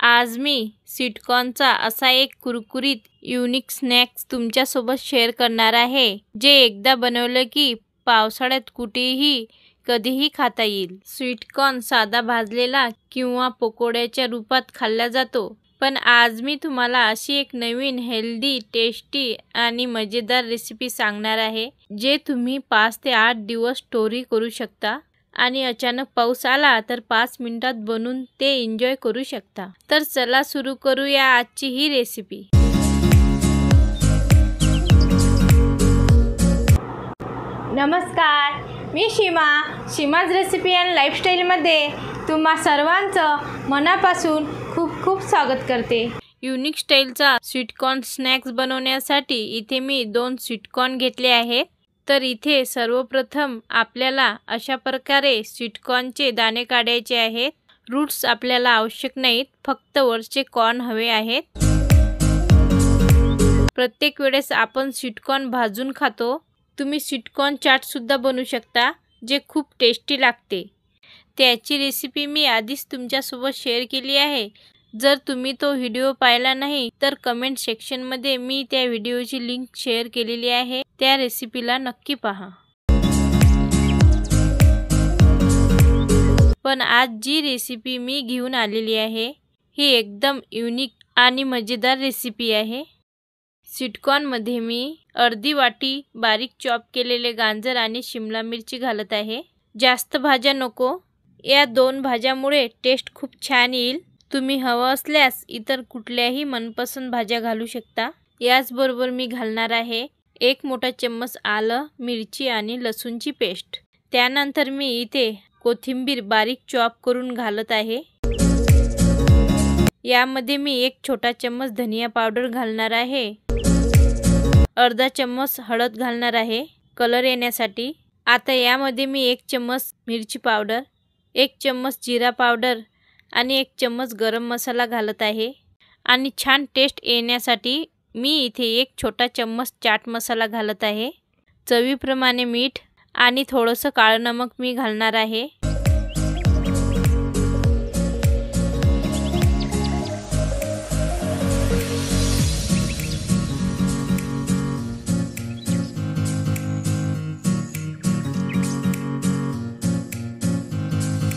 आज मी स्वीटकॉर्नचा असा एक कुरकुरीत युनिक स्नॅक्स तुमच्यासोबत शेअर करणार आहे, जे एकदा बनवलं की पावसाळ्यात कुठेही कधीही खाता येईल। स्वीटकॉर्न साधा भाजलेला किंवा पकोड्याच्या रूपात खाल्ला जातो, पण आज मी तुम्हाला अशी एक नवीन हेल्दी, टेस्टी आणि मजेदार रेसिपी सांगणार आहे, जे तुम्ही 5 ते 8 दिवस स्टोरी करू शकता आणि अचानक पाऊस आला तर 5 मिनिटात बनवून ते एन्जॉय करू शकता। तर चला सुरू करूया आजची ही रेसिपी। नमस्कार, मी सीमाज रेसिपी अँड लाईफस्टाईलमध्ये तुम्हा सर्वांचं मनापासून खूप खूप स्वागत करते। युनिक स्टाईलचा स्वीटकॉर्न स्नॅक्स बनवण्यासाठी इथे मी 2 स्वीटकॉर्न घेतले आहेत। तर इथे सर्वप्रथम आपल्याला अशा प्रकारे स्वीटकॉर्नचे दाणे काढायचे आहेत। रूट्स आपल्याला आवश्यक नाहीत, फक्त वरचे कॉर्न हवे आहेत। प्रत्येक वेळेस आपण स्वीटकॉर्न भाजून खातो। तुम्ही स्वीटकॉर्न चाट सुद्धा बनवू शकता, जे खूप टेस्टी लागते। त्याची रेसिपी मी आधीच तुमच्यासोबत शेअर केली आहे। जर तुम्ही तो व्हिडिओ पाहिला नाही तर कमेंट सेक्शनमध्ये मी त्या व्हिडिओची लिंक शेअर केलेली आहे, त्या रेसिपीला नक्की पहा। पण आज जी रेसिपी मी घेऊन आलेली आहे, ही एकदम युनिक आणि मजेदार रेसिपी आहे। स्वीटकॉर्नमध्ये मी अर्धी वाटी बारीक चॉप केलेले गाजर आणि शिमला मिरची घालत आहे। जास्त भाज्या नको, या 2 भाज्यामुळे टेस्ट खूप छान येईल। तुम्ही हवं असल्यास इतर कुठल्याही मनपसंत भाज्या घालू शकता। याचबरोबर मी घालणार आहे 1 मोठा चम्मच आलं, मिरची आणि लसूणची पेस्ट। त्यानंतर मी इथे कोथिंबीर बारीक चॉप करून घालत आहे। यामध्ये मी 1 छोटा चम्मच धनिया पावडर घालणार आहे। अर्धा चम्मच हळद घालणार आहे कलर येण्यासाठी। आता यामध्ये मी 1 चम्मच मिरची पावडर, 1 चम्मच जिरा पावडर आणि 1 चम्मच गरम मसाला घालत आहे। आणि छान टेस्ट येण्यासाठी मी इथे 1 छोटा चम्मच चाट मसाला घालत आहे। चवीप्रमाणे मीठ आणि थोडंसं काळं नमक मी घालणार आहे।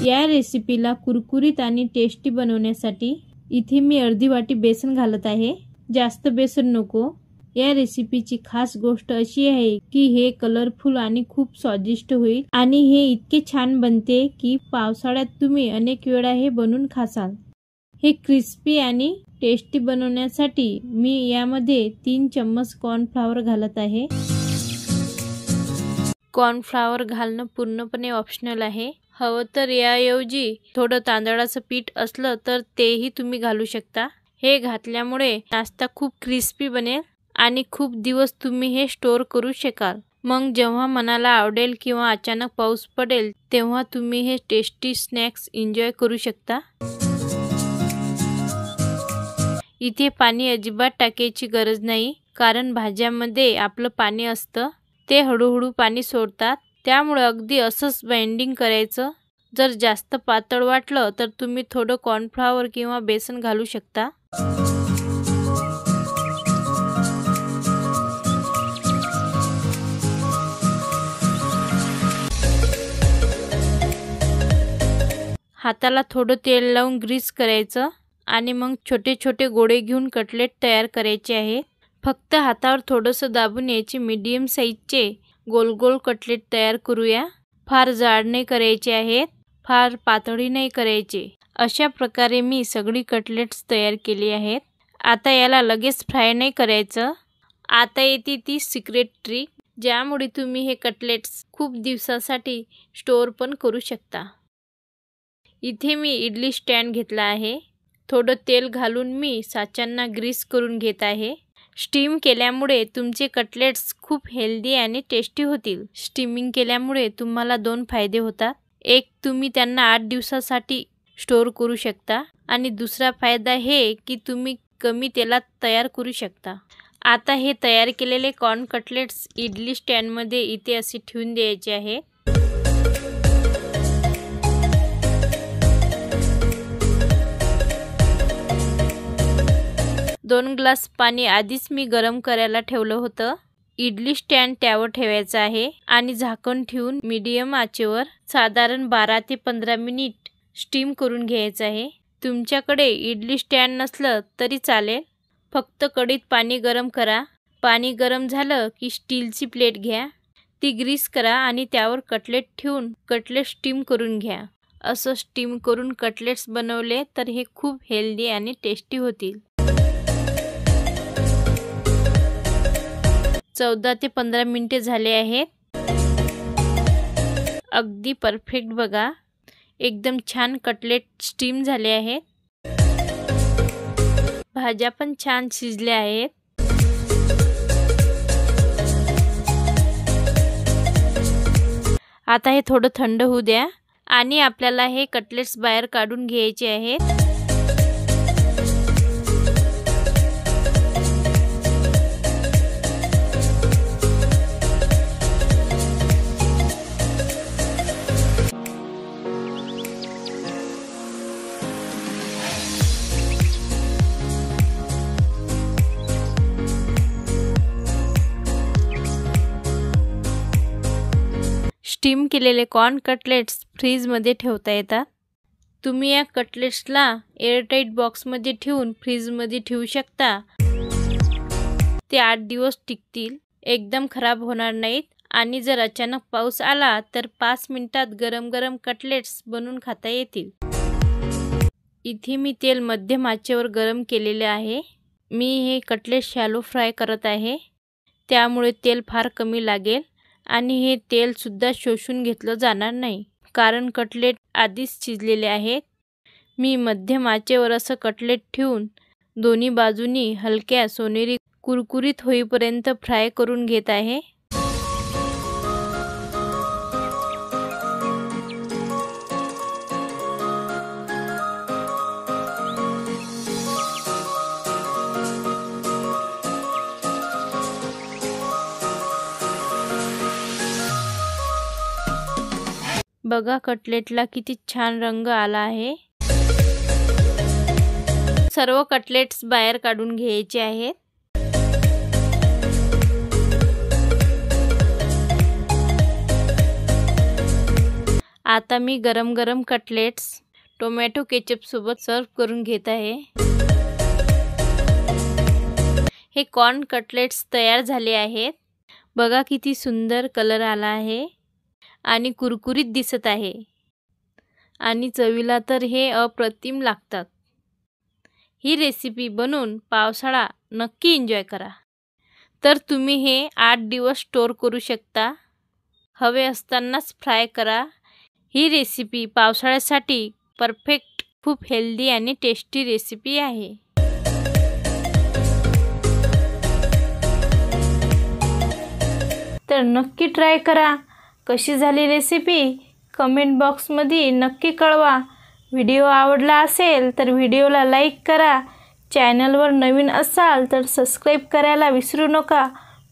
या रेसिपीला कुरकुरीत आणि टेस्टी बनवण्यासाठी इथे मी अर्धी वाटी बेसन घालत आहे। जास्त बेसन नको। या रेसिपीची खास गोष्ट अशी आहे की हे कलरफुल आणि खूप स्वादिष्ट होईल आणि हे इतके छान बनते की पावसाळ्यात तुम्ही अनेक वेळा हे बनवून खासाल। हे क्रिस्पी आणि टेस्टी बनवण्यासाठी मी यामध्ये 3 चम्मच कॉर्नफ्लॉवर घालत आहे। कॉर्नफ्लॉवर घालणं पूर्णपणे ऑप्शनल आहे। हवं तर याऐवजी थोडं तांदळाचं पीठ असलं तर तेही तुम्ही घालू शकता। हे घातल्यामुळे नाश्ता खूप क्रिस्पी बनेल आणि खूप दिवस तुम्ही हे स्टोर करू शकाल। मग जेव्हा मनाला आवडेल किंवा अचानक पाऊस पडेल तेव्हा तुम्ही हे टेस्टी स्नॅक्स एन्जॉय करू शकता। इथे पाणी अजिबात टाकायची गरज नाही, कारण भाज्यामध्ये आपलं पाणी असतं, ते हळूहळू पाणी सोडतात। त्यामुळे अगदी असंच बाइंडिंग करायचं। जर जास्त पातळ वाटलं तर तुम्ही थोडं कॉर्नफ्लॉवर किंवा बेसन घालू शकता। हाताला थोडं तेल लावून ग्रीस करायचं आणि मग छोटे छोटे गोळे घेऊन कटलेट तयार करायचे आहे। फक्त हातावर थोडंसं दाबून याचे मीडियम साईजचे गोल गोल कटलेट तयार करूया। फार जाड नाही करायचे आहेत, फार पातळी नाही करायचे। अशा प्रकारे मी सगळी कटलेट्स तयार केली आहेत। आता याला लगेच फ्राय नाही करायचं। आता येते ती सिक्रेट ट्रिक, ज्यामुळे तुम्ही हे कटलेट्स खूप दिवसासाठी स्टोर पण करू शकता। इथे मी इडली स्टँड घेतला आहे। थोडं तेल घालून मी साच्यांना ग्रीस करून घेत आहे। स्टीम केल्यामुळे तुमचे कटलेट्स खूप हेल्दी आणि टेस्टी होतील। स्टीमिंग केल्यामुळे तुम्हाला 2 फायदे होतात। एक, तुम्ही त्यांना 8 दिवसासाठी स्टोर करू शकता आणि दुसरा फायदा हे की तुम्ही कमी तेलात तयार करू शकता। आता हे तयार केलेले कॉर्न कटलेट्स इडली स्टँडमध्ये इथे असे ठेवून द्यायचे आहे। 2 ग्लास पाणी आधीच मी गरम करायला ठेवलं होतं. इडली स्टँड त्यावर ठेवायचा आहे आणि झाकण ठेवून मीडियम आचेवर साधारण 12 ते 15 मिनिट स्टीम करून घ्यायचं आहे. तुमच्याकडे इडली स्टँड नसलं तरी चालेल. फक्त कढईत पाणी गरम करा. पाणी गरम झालं की स्टीलची प्लेट घ्या, ती ग्रीस करा आणि त्यावर कटलेट ठेवून कटलेट स्टीम करून घ्या. असं स्टीम करून कटलेट्स बनवले तर हे खूप हेल्दी आणि टेस्टी होतील. 14 ते 15 मिनिटे झाले आहेत. अगदी परफेक्ट बघा. एकदम छान कटलेट स्टीम झाले आहेत. भाज्या पण छान शिजल्या आहेत. आता हे थोडं थंड होऊ द्या आणि आपल्याला हे कटलेट्स बाहेर काढून घ्यायचे आहेत. स्टीम केलेले कॉर्न कटलेट्स फ्रीजमध्ये ठेवता येतात. तुम्ही या कटलेट्सला एअरटाईट बॉक्समध्ये ठेवून फ्रीजमध्ये ठेवू शकता. ते 8 दिवस टिकतील, एकदम खराब होणार नाहीत आणि जर अचानक पाऊस आला तर 5 मिनिटात गरम गरम कटलेट्स बनवून खाता येतील. इथे मी तेल मध्यम आचेवर गरम केलेले आहे. मी हे कटलेट शॅलो फ्राय करत आहे, त्यामुळे तेल फार कमी लागेल आणि हे तेलसुद्धा शोषून घेतलं जाणार नाही, कारण कटलेट आधीच शिजलेले आहेत. मी मध्यम आचेवर असं कटलेट ठेवून दोन्ही बाजूनी हलक्या सोनेरी कुरकुरीत होईपर्यंत फ्राय करून घेत आहे. बघा कटलेटला किती छान रंग आला आहे. सर्व कटलेट्स बाहेर काढून घ्यायचे आहेत. आता मी गरम गरम कटलेट्स टोमॅटो केचप सोबत सर्व करून घेत आहे. हे कॉर्न कटलेट्स तयार झाले आहेत. बघा किती सुंदर कलर आला आहे आणि कुरकुरीत दिसत आहे आणि चवीला तर हे अप्रतिम लागतात. ही रेसिपी बनवून पावसाळा नक्की एन्जॉय करा. तर तुम्ही हे 8 दिवस स्टोअर करू शकता. हवे असतानाच फ्राय करा. ही रेसिपी पावसाळ्यासाठी परफेक्ट, खूप हेल्दी आणि टेस्टी रेसिपी आहे. तर नक्की ट्राय करा. कशी झाली रेसिपी कमेंट बॉक्समध्ये नक्की कळवा. व्हिडिओ आवडला असेल तर व्हिडिओला लाईक करा. चॅनलवर नवीन असाल तर सबस्क्राईब करायला विसरू नका.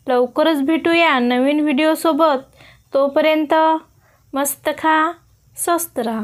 लवकरच भेटूया नवीन व्हिडिओसोबत. तोपर्यंत मस्त खा, स्वस्त राहा.